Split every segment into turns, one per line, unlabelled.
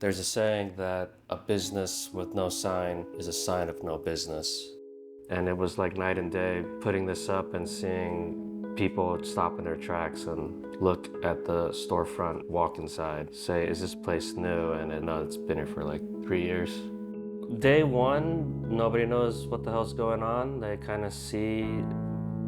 There's a saying that a business with no sign is a sign of no business. And it was like night and day putting this up and seeing people stop in their tracks and look at the storefront, walk inside, say, is this place new? And then, no, it's been here for like 3 years. Day one, nobody knows what the hell's going on. They kind of see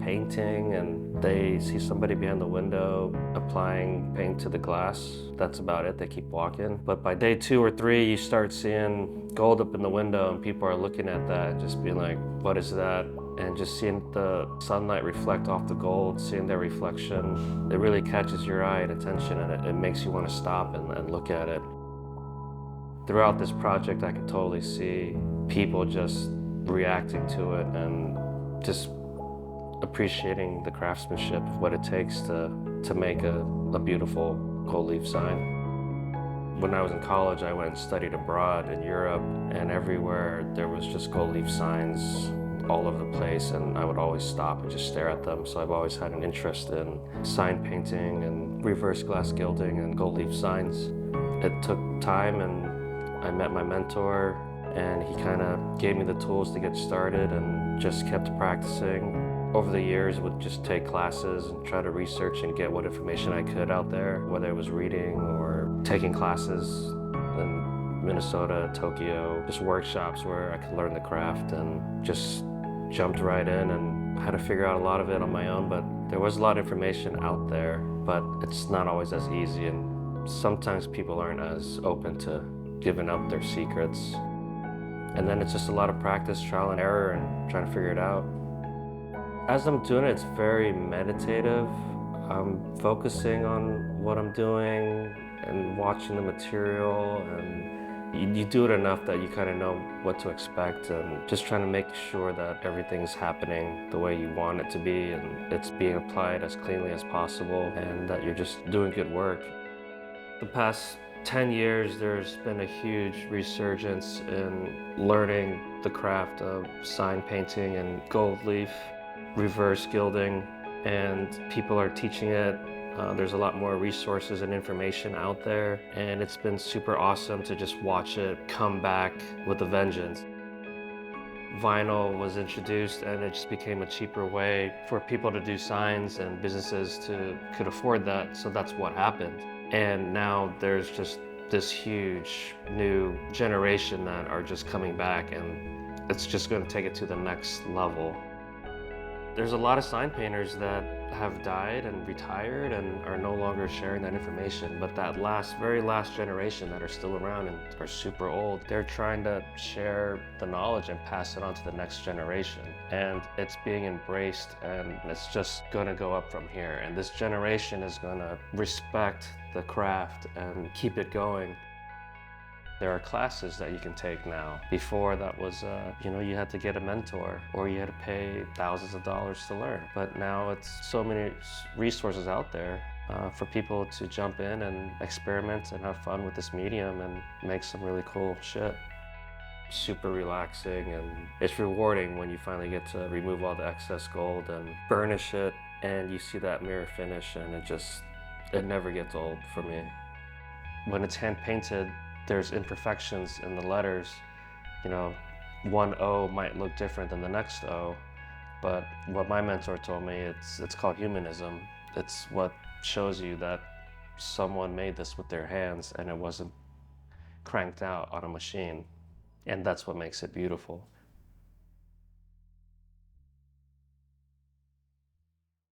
painting and they see somebody behind the window applying paint to the glass. That's about it. They keep walking. But by day 2 or 3, you start seeing gold up in the window and people are looking at that and just being like, what is that? And just seeing the sunlight reflect off the gold, seeing their reflection, it really catches your eye and attention, and it makes you want to stop and look at it. Throughout this project, I could totally see people just reacting to it and just appreciating the craftsmanship of what it takes to make a beautiful gold leaf sign. When I was in college, I went and studied abroad in Europe, and everywhere there was just gold leaf signs all over the place, and I would always stop and just stare at them. So I've always had an interest in sign painting and reverse glass gilding and gold leaf signs. It took time, and I met my mentor, and he kind of gave me the tools to get started and just kept practicing. Over the years, would just take classes and try to research and get what information I could out there, whether it was reading or taking classes in Minnesota, Tokyo, just workshops where I could learn the craft, and just jumped right in and had to figure out a lot of it on my own. But there was a lot of information out there, but it's not always as easy, and sometimes people aren't as open to giving up their secrets. And then it's just a lot of practice, trial and error, and trying to figure it out. As I'm doing it, it's very meditative. I'm focusing on what I'm doing and watching the material, and you do it enough that you kind of know what to expect, and just trying to make sure that everything's happening the way you want it to be, and it's being applied as cleanly as possible, and that you're just doing good work. The past 10 years, there's been a huge resurgence in learning the craft of sign painting and gold leaf reverse gilding, and people are teaching it. There's a lot more resources and information out there, and it's been super awesome to just watch it come back with a vengeance. Vinyl was introduced, and it just became a cheaper way for people to do signs, and businesses could afford that, so that's what happened. And now there's just this huge new generation that are just coming back, and it's just going to take it to the next level. There's a lot of sign painters that have died and retired and are no longer sharing that information, but that very last generation that are still around and are super old, they're trying to share the knowledge and pass it on to the next generation. And it's being embraced, and it's just gonna go up from here. And this generation is gonna respect the craft and keep it going. There are classes that you can take now. Before, that was, you had to get a mentor, or you had to pay thousands of dollars to learn. But now it's so many resources out there for people to jump in and experiment and have fun with this medium and make some really cool shit. Super relaxing, and it's rewarding when you finally get to remove all the excess gold and burnish it, and you see that mirror finish, and it never gets old for me. When it's hand painted, there's imperfections in the letters. One O might look different than the next O, but what my mentor told me, it's called humanism. It's what shows you that someone made this with their hands and it wasn't cranked out on a machine. And that's what makes it beautiful.